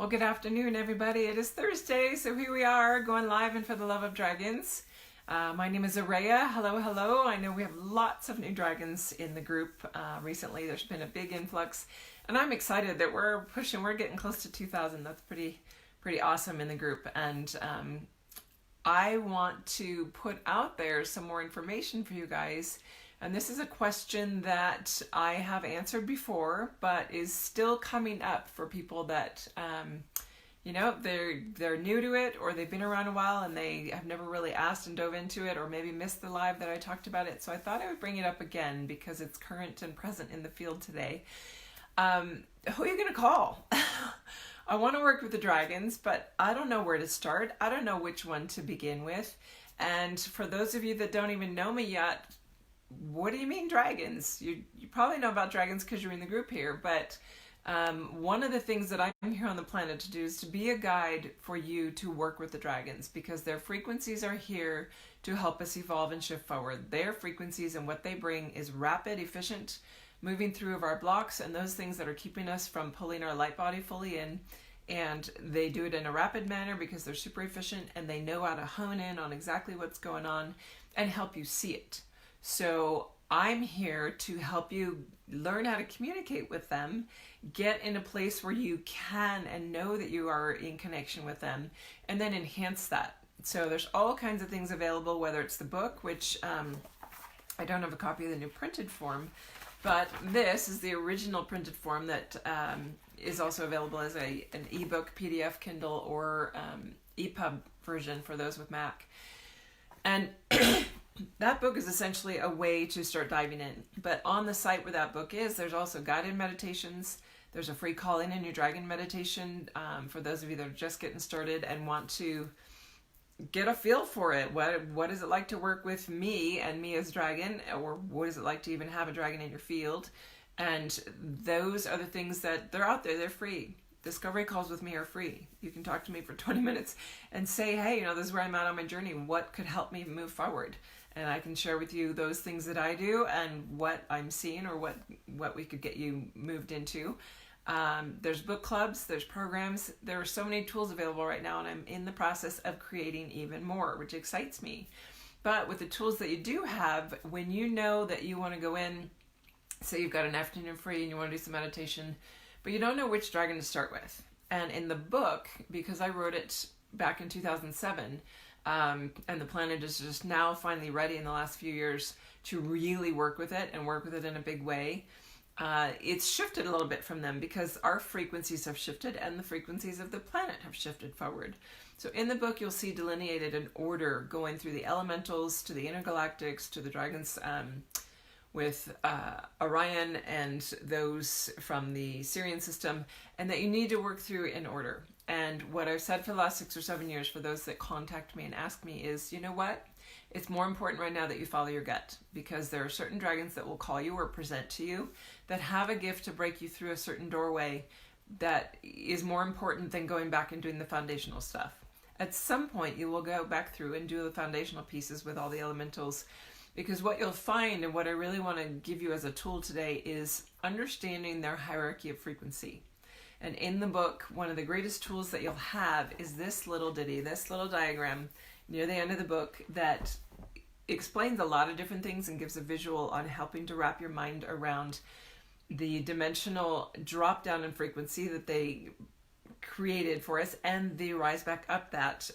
Well, good afternoon, everybody. It is Thursday, so here we are going live and for the love of dragons. My name is Araya. Hello, hello. I know we have lots of new dragons in the group recently. There's been a big influx, and I'm excited that we're getting close to 2,000. That's pretty awesome in the group, and I want to put out there some more information for you guys. And this is a question that I have answered before, but is still coming up for people that, they're new to it, or they've been around a while and they have never really asked and dove into it, or maybe missed the live that I talked about it. So I thought I would bring it up again because it's current and present in the field today. Who are you going to call? I want to work with the dragons, but I don't know where to start. I don't know which one to begin with. And for those of you that don't even know me yet, what do you mean dragons? You probably know about dragons because you're in the group here, but one of the things that I'm here on the planet to do is to be a guide for you to work with the dragons, because their frequencies are here to help us evolve and shift forward. Their frequencies and what they bring is rapid, efficient, moving through of our blocks and those things that are keeping us from pulling our light body fully in. And they do it in a rapid manner because they're super efficient and they know how to hone in on exactly what's going on and help you see it. So I'm here to help you learn how to communicate with them, get in a place where you can and know that you are in connection with them, and then enhance that. So there's all kinds of things available, whether it's the book, which I don't have a copy of the new printed form, but this is the original printed form that is also available as an ebook, PDF, Kindle, or EPUB version for those with Mac. And that book is essentially a way to start diving in. But on the site where that book is, there's also guided meditations. There's a free Call In a New Dragon meditation for those of you that are just getting started and want to get a feel for it. What is it like to work with me and me as dragon? Or what is it like to even have a dragon in your field? And those are the things that they're out there. They're free. Discovery calls with me are free. You can talk to me for 20 minutes and say, hey, this is where I'm at on my journey. What could help me move forward? And I can share with you those things that I do and what I'm seeing, or what we could get you moved into. There's book clubs, there's programs. There are so many tools available right now, and I'm in the process of creating even more, which excites me. But with the tools that you do have, when you know that you want to go in, say you've got an afternoon free and you want to do some meditation, but you don't know which dragon to start with. And in the book, because I wrote it back in 2007, and the planet is just now finally ready in the last few years to really work with it and work with it in a big way, it's shifted a little bit from them because our frequencies have shifted and the frequencies of the planet have shifted forward. So in the book, you'll see delineated an order going through the elementals to the intergalactics to the dragons, with Orion and those from the Sirian system, and that you need to work through in order. And what I've said for the last 6 or 7 years for those that contact me and ask me is, you know what? It's more important right now that you follow your gut, because there are certain dragons that will call you or present to you that have a gift to break you through a certain doorway that is more important than going back and doing the foundational stuff. At some point, you will go back through and do the foundational pieces with all the elementals, because what you'll find, and what I really want to give you as a tool today, is understanding their hierarchy of frequency. And in the book, one of the greatest tools that you'll have is this little ditty, this little diagram near the end of the book that explains a lot of different things and gives a visual on helping to wrap your mind around the dimensional drop down in frequency that they created for us and the rise back up that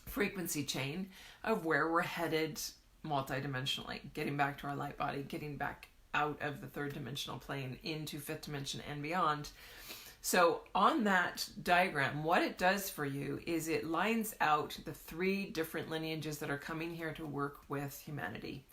frequency chain of where we're headed multidimensionally, getting back to our light body, getting back out of the third dimensional plane into fifth dimension and beyond. So on that diagram, what it does for you is it lines out the 3 different lineages that are coming here to work with humanity.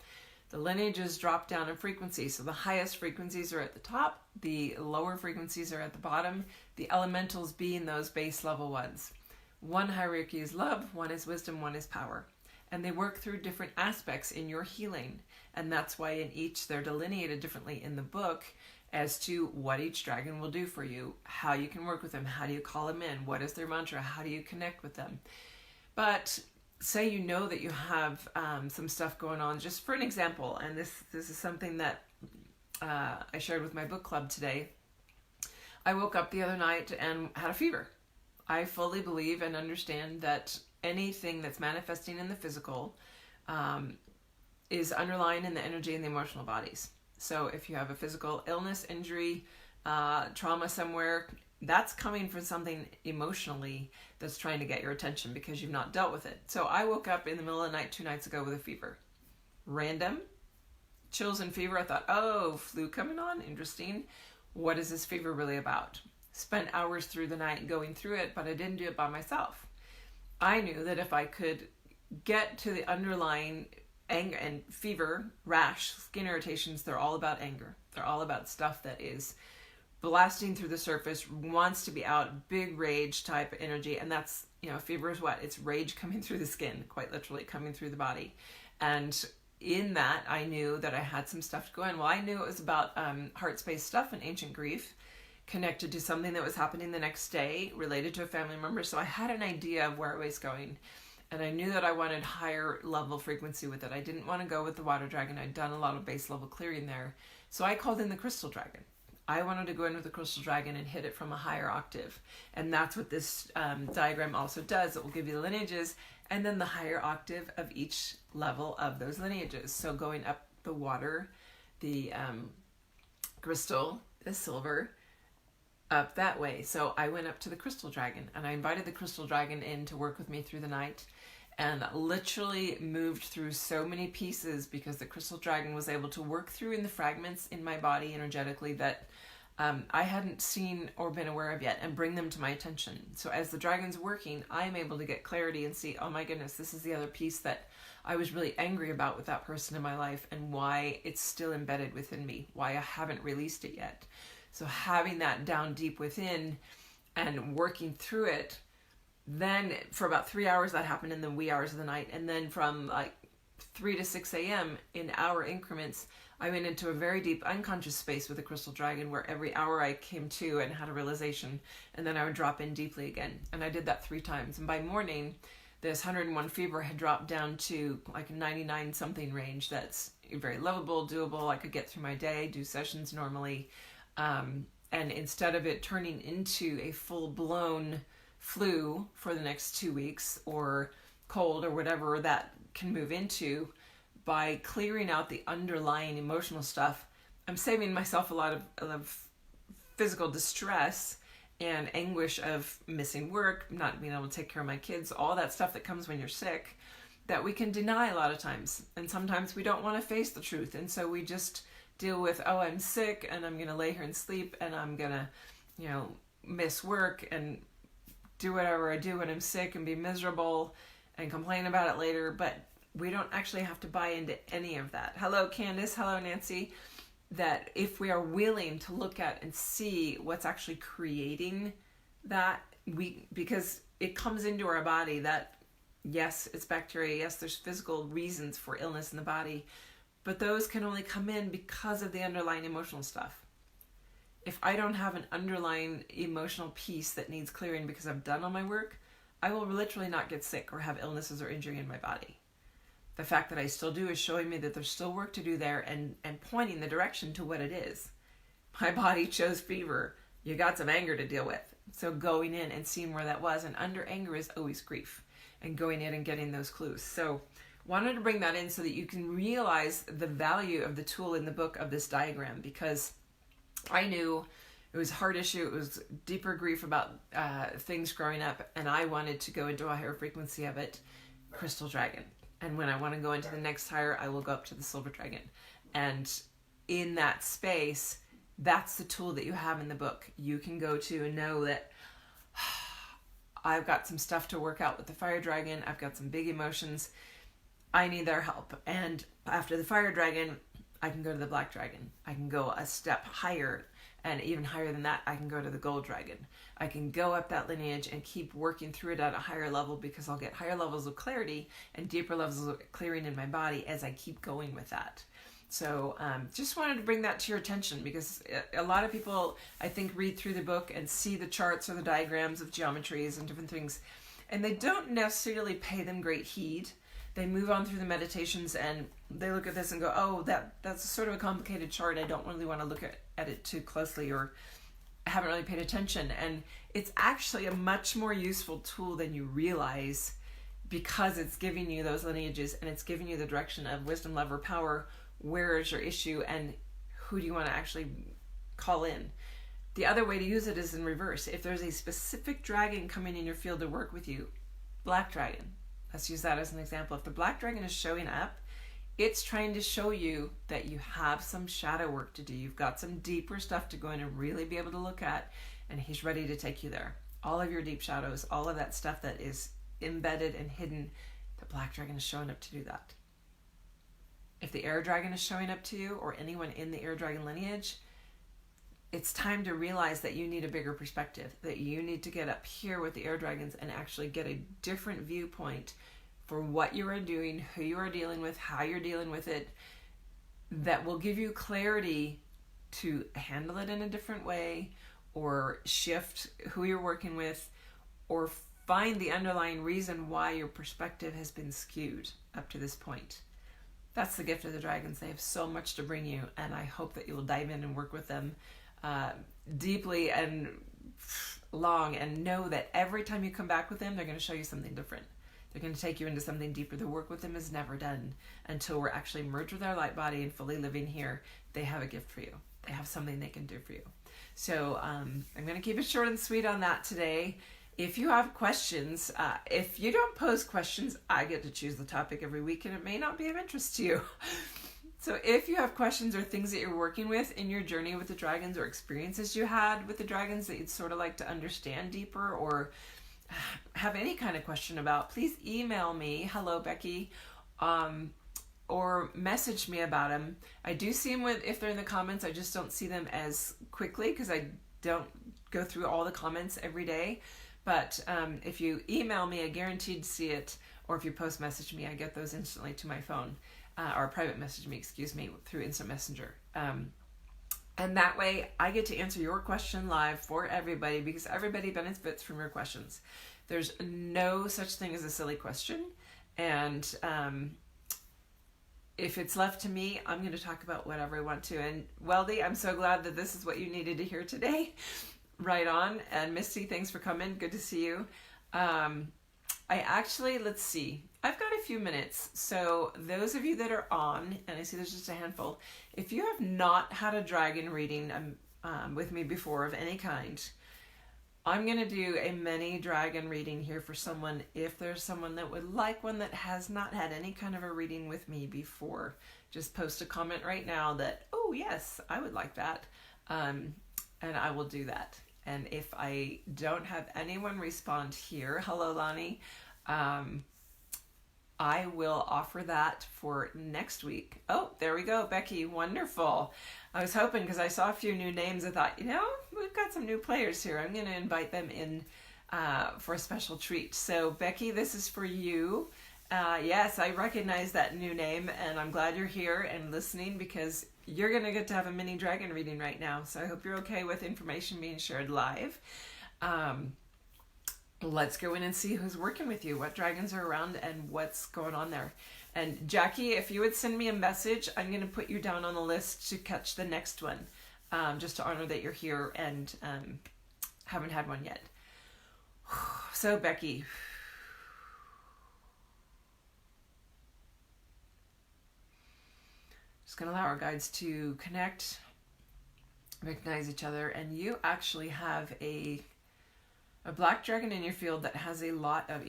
The lineages drop down in frequency. So the highest frequencies are at the top, the lower frequencies are at the bottom, the elementals being those base level ones. One hierarchy is love, one is wisdom, one is power. And they work through different aspects in your healing. And that's why in each they're delineated differently in the book as to what each dragon will do for you, how you can work with them, how do you call them in, what is their mantra, how do you connect with them. But say you know that you have some stuff going on, just for an example, and this is something that I shared with my book club today. I woke up the other night and had a fever. I fully believe and understand that anything that's manifesting in the physical is underlying in the energy and the emotional bodies. So if you have a physical illness, injury, trauma somewhere, that's coming from something emotionally that's trying to get your attention because you've not dealt with it. So I woke up in the middle of the night 2 nights ago with a fever. Random. Chills and fever. I thought, oh, flu coming on. Interesting. What is this fever really about? Spent hours through the night going through it, but I didn't do it by myself. I knew that if I could get to the underlying anger and fever, rash, skin irritations, they're all about anger. They're all about stuff that is blasting through the surface, wants to be out, big rage type energy. And that's, fever is what? It's rage coming through the skin, quite literally coming through the body. And in that, I knew that I had some stuff to go in. Well, I knew it was about heart space stuff and ancient grief connected to something that was happening the next day related to a family member. So I had an idea of where it was going. And I knew that I wanted higher level frequency with it. I didn't want to go with the water dragon. I'd done a lot of base level clearing there. So I called in the crystal dragon. I wanted to go in with the crystal dragon and hit it from a higher octave. And that's what this diagram also does. It will give you the lineages and then the higher octave of each level of those lineages. So going up the water, the crystal, the silver, up that way. So I went up to the crystal dragon and I invited the crystal dragon in to work with me through the night and literally moved through so many pieces because the crystal dragon was able to work through in the fragments in my body energetically that I hadn't seen or been aware of yet and bring them to my attention. So as the dragon's working, I'm able to get clarity and see, oh my goodness, this is the other piece that I was really angry about with that person in my life and why it's still embedded within me, why I haven't released it yet. So having that down deep within and working through it, then for about 3 hours that happened in the wee hours of the night. And then from like 3 to 6 a.m. in hour increments, I went into a very deep unconscious space with the crystal dragon where every hour I came to and had a realization and then I would drop in deeply again. And I did that 3 times. And by morning, this 101 fever had dropped down to like a 99 something range. That's very livable, doable. I could get through my day, do sessions normally. And instead of it turning into a full-blown flu for the next 2 weeks or cold or whatever that can move into, by clearing out the underlying emotional stuff, I'm saving myself a lot of physical distress and anguish of missing work, not being able to take care of my kids, all that stuff that comes when you're sick that we can deny a lot of times. And sometimes we don't want to face the truth. And so we just deal with, oh, I'm sick and I'm going to lay here and sleep and I'm going to, miss work and do whatever I do when I'm sick and be miserable and complain about it later. But we don't actually have to buy into any of that. Hello, Candace. Hello, Nancy. That if we are willing to look at and see what's actually creating that, because it comes into our body that, yes, it's bacteria. Yes, there's physical reasons for illness in the body, but those can only come in because of the underlying emotional stuff. If I don't have an underlying emotional piece that needs clearing because I've done all my work, I will literally not get sick or have illnesses or injury in my body. The fact that I still do is showing me that there's still work to do there and pointing the direction to what it is. My body chose fever. You got some anger to deal with. So going in and seeing where that was, and under anger is always grief, and going in and getting those clues. So wanted to bring that in so that you can realize the value of the tool in the book of this diagram, because I knew it was a hard issue. It was deeper grief about things growing up, and I wanted to go into a higher frequency of it, crystal dragon. And when I want to go into the next higher, I will go up to the silver dragon. And in that space, that's the tool that you have in the book. You can go to and know that I've got some stuff to work out with the fire dragon. I've got some big emotions. I need their help. And after the fire dragon, I can go to the black dragon. I can go a step higher, and even higher than that, I can go to the gold dragon. I can go up that lineage and keep working through it at a higher level, because I'll get higher levels of clarity and deeper levels of clearing in my body as I keep going with that. So just wanted to bring that to your attention, because a lot of people, I think, read through the book and see the charts or the diagrams of geometries and different things, and they don't necessarily pay them great heed. They move on through the meditations and they look at this and go, oh, that's sort of a complicated chart. I don't really want to look at it too closely, or haven't really paid attention. And it's actually a much more useful tool than you realize, because it's giving you those lineages and it's giving you the direction of wisdom, love, or power. Where is your issue and who do you want to actually call in? The other way to use it is in reverse. If there's a specific dragon coming in your field to work with you, black dragon, let's use that as an example. If the black dragon is showing up, it's trying to show you that you have some shadow work to do. You've got some deeper stuff to go in and really be able to look at, and he's ready to take you there. All of your deep shadows, all of that stuff that is embedded and hidden, the black dragon is showing up to do that. If the air dragon is showing up to you, or anyone in the air dragon lineage, it's time to realize that you need a bigger perspective, that you need to get up here with the air dragons and actually get a different viewpoint for what you are doing, who you are dealing with, how you're dealing with it, that will give you clarity to handle it in a different way, or shift who you're working with, or find the underlying reason why your perspective has been skewed up to this point. That's the gift of the dragons. They have so much to bring you, and I hope that you will dive in and work with them deeply and long, and know that every time you come back with them, they're going to show you something different. They're going to take you into something deeper. The work with them is never done until we're actually merged with our light body and fully living here. They have a gift for you. They have something they can do for you. So I'm going to keep it short and sweet on that today. If you have questions, if you don't pose questions, I get to choose the topic every week, and it may not be of interest to you. So if you have questions or things that you're working with in your journey with the dragons, or experiences you had with the dragons that you'd sort of like to understand deeper, or have any kind of question about, please email me, hello Becky, or message me about them. I do see them if they're in the comments. I just don't see them as quickly because I don't go through all the comments every day. But if you email me, I guaranteed to see it. Or if you post message me, I get those instantly to my phone, or private message me, through Instant Messenger. And that way I get to answer your question live for everybody, because everybody benefits from your questions. There's no such thing as a silly question. And if it's left to me, I'm going to talk about whatever I want to. And Weldy, I'm so glad that this is what you needed to hear today. Right on. And Misty, thanks for coming. Good to see you. Let's see. I've got a few minutes. So those of you that are on, and I see there's just a handful, if you have not had a dragon reading with me before of any kind, I'm going to do a mini dragon reading here for someone. If there's someone that would like one that has not had any kind of a reading with me before, just post a comment right now that, oh yes, I would like that. And I will do that. And if I don't have anyone respond here, hello Lonnie, I will offer that for next week. Oh, there we go, Becky, wonderful. I was hoping, because I saw a few new names, I thought, we've got some new players here. I'm going to invite them in for a special treat. So Becky, this is for you. Yes, I recognize that new name, and I'm glad you're here and listening, because you're going to get to have a mini dragon reading right now. So I hope you're okay with information being shared live. Let's go in and see who's working with you, what dragons are around, and what's going on there. And Jackie, if you would send me a message, I'm going to put you down on the list to catch the next one, just to honor that you're here and haven't had one yet. So Becky, just going to allow our guides to connect, recognize each other, and you actually have a black dragon in your field that has a lot of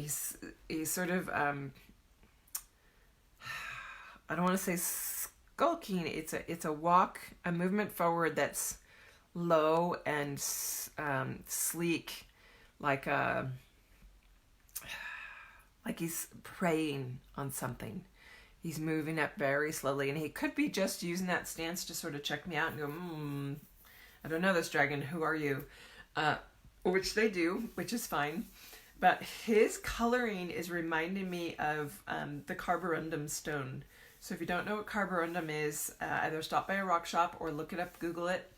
a sort of I don't want to say skulking. It's a walk, a movement forward that's low and sleek, like he's preying on something. He's moving up very slowly, and he could be just using that stance to sort of check me out and go, I don't know this dragon, who are you? Which they do, which is fine. But his coloring is reminding me of the carborundum stone. So if you don't know what carborundum is, either stop by a rock shop or look it up, Google it,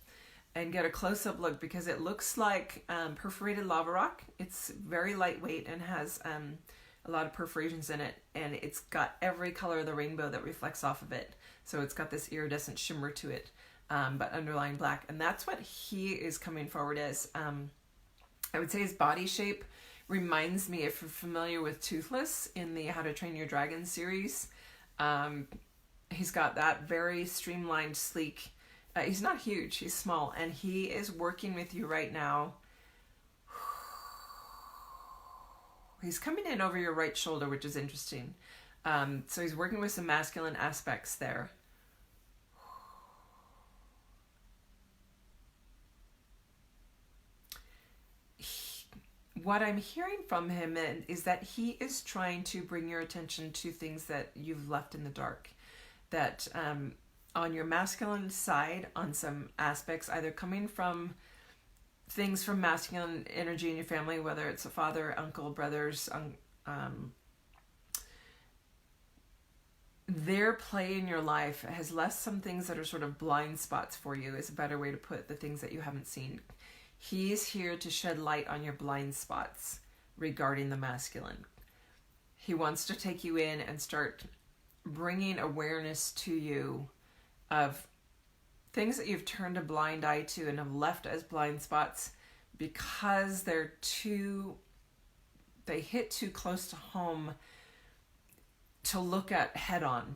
and get a close-up look, because it looks like perforated lava rock. It's very lightweight and has a lot of perforations in it, and it's got every color of the rainbow that reflects off of it. So it's got this iridescent shimmer to it. but underlying black. And that's what he is coming forward as. I would say his body shape reminds me, if you're familiar with Toothless in the How to Train Your Dragon series, he's got that very streamlined, sleek. He's not huge, he's small, and he is working with you right now. He's coming in over your right shoulder, which is interesting. So he's working with some masculine aspects there. What I'm hearing from him is that he is trying to bring your attention to things that you've left in the dark. That on your masculine side, on some aspects, either coming from things from masculine energy in your family, whether it's a father, uncle, brothers, their play in your life has left some things that are sort of blind spots for you, is a better way to put the things that you haven't seen. He's here to shed light on your blind spots regarding the masculine. He wants to take you in and start bringing awareness to you of things that you've turned a blind eye to and have left as blind spots because they hit too close to home to look at head on.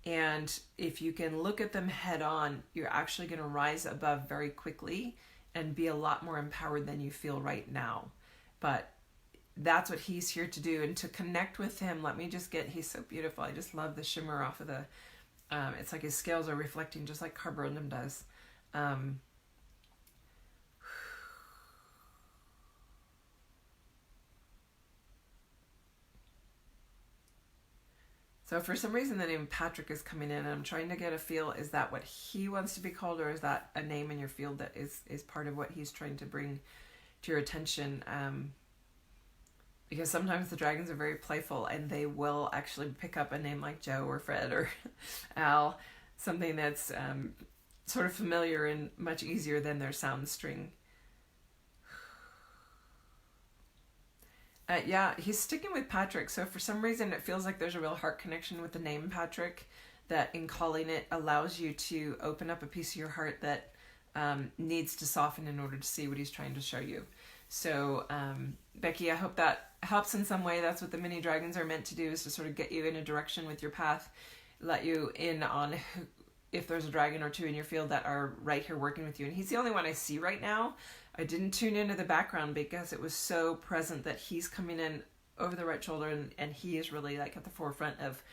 And if you can look at them head on, you're actually going to rise above very quickly and be a lot more empowered than you feel right now. But that's what he's here to do. And to connect with him, he's so beautiful. I just love the shimmer off of the, it's like his scales are reflecting just like carborundum does. So for some reason the name Patrick is coming in, and I'm trying to get a feel, is that what he wants to be called, or is that a name in your field that is part of what he's trying to bring to your attention? Because sometimes the dragons are very playful and they will actually pick up a name like Joe or Fred or Al, something that's sort of familiar and much easier than their sound string. Yeah, he's sticking with Patrick. So for some reason, it feels like there's a real heart connection with the name Patrick, that in calling it allows you to open up a piece of your heart that needs to soften in order to see what he's trying to show you. So Becky, I hope that helps in some way. That's what the mini dragons are meant to do, is to sort of get you in a direction with your path, let you in on if there's a dragon or two in your field that are right here working with you. And he's the only one I see right now. I didn't tune into the background because it was so present that he's coming in over the right shoulder, and he is really like at the forefront of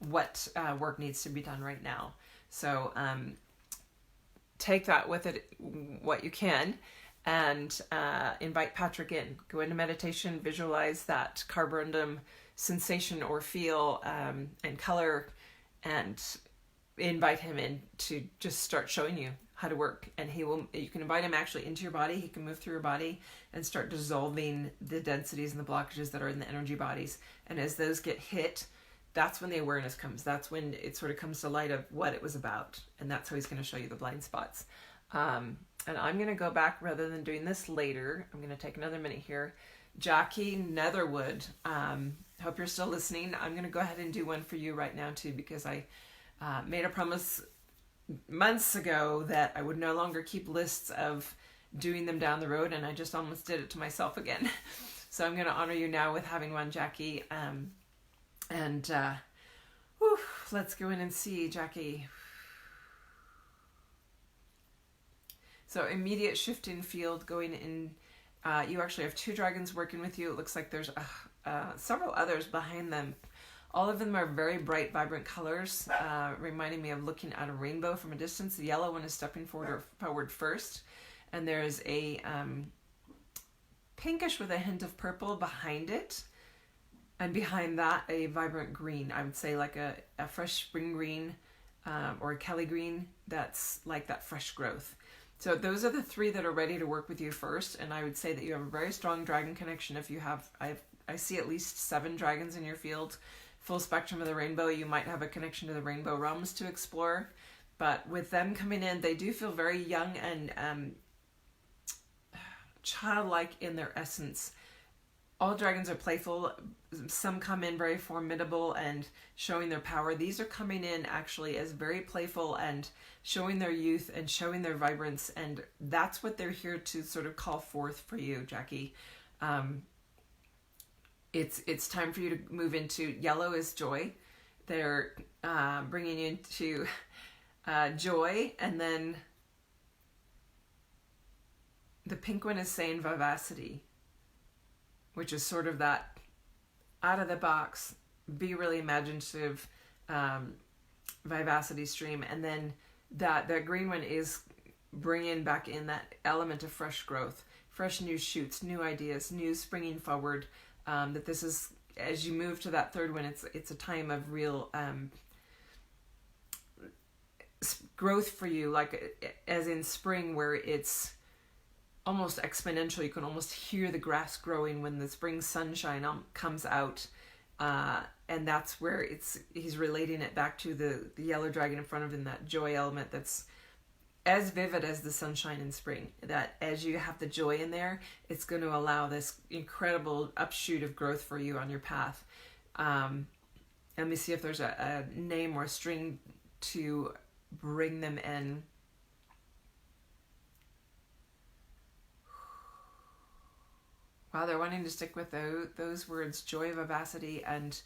what work needs to be done right now. So take that with it what you can, and invite Patrick in. Go into meditation, visualize that carborundum sensation or feel and color, and invite him in to just start showing you how to work. And you can invite him actually into your body. He can move through your body and start dissolving the densities and the blockages that are in the energy bodies. And as those get hit, that's when the awareness comes. That's when it sort of comes to light of what it was about. And that's how he's going to show you the blind spots. And I'm going to go back, rather than doing this later, I'm going to take another minute here. Jackie Netherwood, hope you're still listening. I'm going to go ahead and do one for you right now too, because I made a promise months ago that I would no longer keep lists of doing them down the road, and I just almost did it to myself again. So I'm going to honor you now with having one, Jackie. Let's go in and see Jackie. So immediate shift in field going in. You actually have 2 dragons working with you. It looks like there's several others behind them. All of them are very bright, vibrant colors, reminding me of looking at a rainbow from a distance. The yellow one is stepping forward first, and there's a pinkish with a hint of purple behind it, and behind that a vibrant green. I would say like a fresh spring green or a Kelly green that's like that fresh growth. So those are the 3 that are ready to work with you first, and I would say that you have a very strong dragon connection. If you have, I see at least 7 dragons in your field. Full spectrum of the rainbow, you might have a connection to the rainbow realms to explore. But with them coming in, they do feel very young and childlike in their essence. all dragons are playful. Some come in very formidable and showing their power. These are coming in actually as very playful and showing their youth and showing their vibrance, and that's what they're here to sort of call forth for you, Jackie. It's time for you to move into yellow is joy. They're bringing you into joy, and then the pink one is saying vivacity, which is sort of that out of the box, be really imaginative vivacity stream. And then that green one is bringing back in that element of fresh growth, fresh new shoots, new ideas, new springing forward. That this is, as you move to that third one, it's a time of real growth for you, like as in spring, where it's almost exponential. You can almost hear the grass growing when the spring sunshine comes out, and that's where he's relating it back to the yellow dragon in front of him, that joy element that's as vivid as the sunshine in spring. That as you have the joy in there, it's going to allow this incredible upshoot of growth for you on your path. Let me see if there's a name or a string to bring them in. Wow, they're wanting to stick with those words, joy, vivacity, and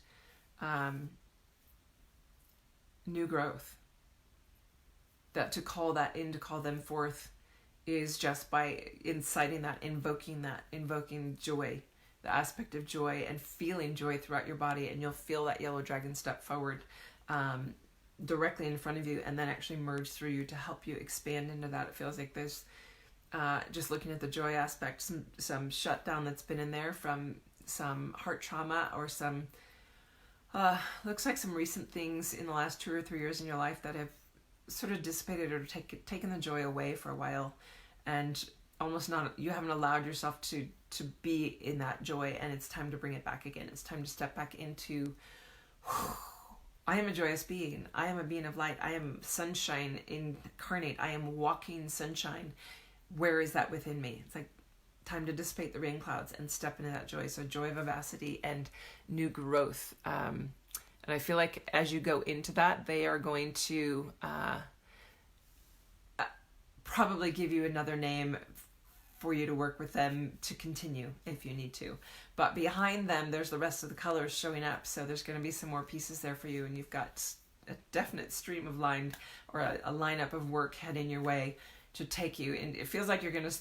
new growth. That to call that in, to call them forth, is just by inciting that, invoking joy, the aspect of joy, and feeling joy throughout your body, and you'll feel that yellow dragon step forward directly in front of you, and then actually merge through you to help you expand into that. It feels like there's just looking at the joy aspect, some shutdown that's been in there from some heart trauma, or some looks like some recent things in the last 2 or 3 years in your life that have sort of dissipated or taken the joy away for a while, and almost you haven't allowed yourself to be in that joy, and it's time to bring it back again. It's time to step back into, I am a joyous being. I am a being of light. I am sunshine incarnate. I am walking sunshine. Where is that within me? It's like time to dissipate the rain clouds and step into that joy. So joy, vivacity, and new growth. And I feel like as you go into that, they are going to probably give you another name for you to work with them to continue if you need to. But behind them, there's the rest of the colors showing up. So there's going to be some more pieces there for you, and you've got a definite stream of line, or a lineup of work heading your way to take you. And it feels like you're going to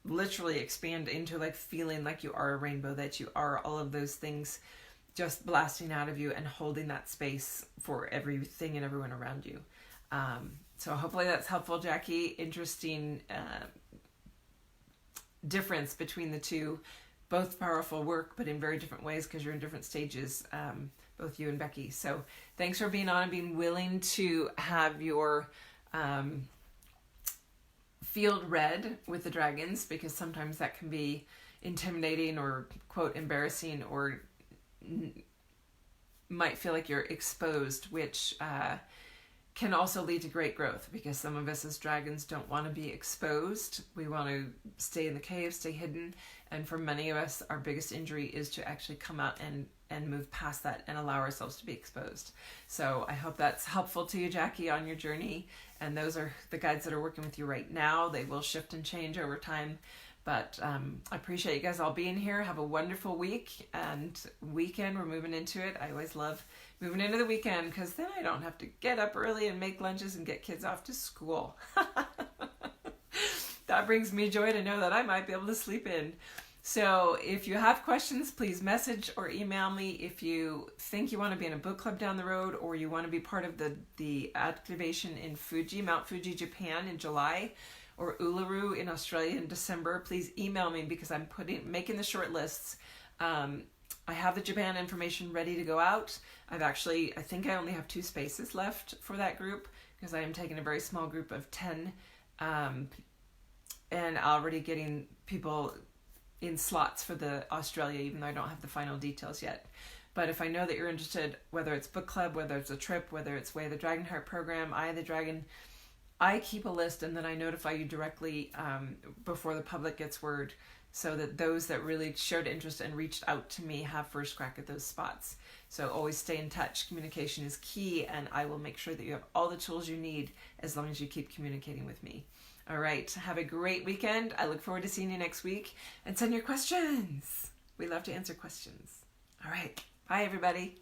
literally expand into like feeling like you are a rainbow, that you are all of those things just blasting out of you and holding that space for everything and everyone around you. So hopefully that's helpful, Jackie. Interesting difference between the two. Both powerful work, but in very different ways, because you're in different stages, both you and Becky. So thanks for being on and being willing to have your field read with the dragons, because sometimes that can be intimidating or, quote, embarrassing, or might feel like you're exposed, which can also lead to great growth, because some of us as dragons don't want to be exposed. We want to stay in the cave, stay hidden. And for many of us, our biggest injury is to actually come out and move past that and allow ourselves to be exposed. So I hope that's helpful to you, Jackie, on your journey. And those are the guides that are working with you right now. They will shift and change over time. But I appreciate you guys all being here. Have a wonderful week and weekend. We're moving into it. I always love moving into the weekend, because then I don't have to get up early and make lunches and get kids off to school. That brings me joy to know that I might be able to sleep in. So if you have questions, please message or email me. If you think you want to be in a book club down the road, or you want to be part of the activation in Mount Fuji, Japan in July, or Uluru in Australia in December, please email me, because I'm making the short lists. I have the Japan information ready to go out. I think I only have 2 spaces left for that group, because I am taking a very small group of 10, and already getting people in slots for the Australia, even though I don't have the final details yet. But if I know that you're interested, whether it's book club, whether it's a trip, whether it's Way of the Dragonheart program, Eye of the Dragon, I keep a list, and then I notify you directly before the public gets word so that those that really showed interest and reached out to me have first crack at those spots. So always stay in touch. Communication is key, and I will make sure that you have all the tools you need as long as you keep communicating with me. All right, have a great weekend. I look forward to seeing you next week, and send your questions. We love to answer questions. All right, bye everybody.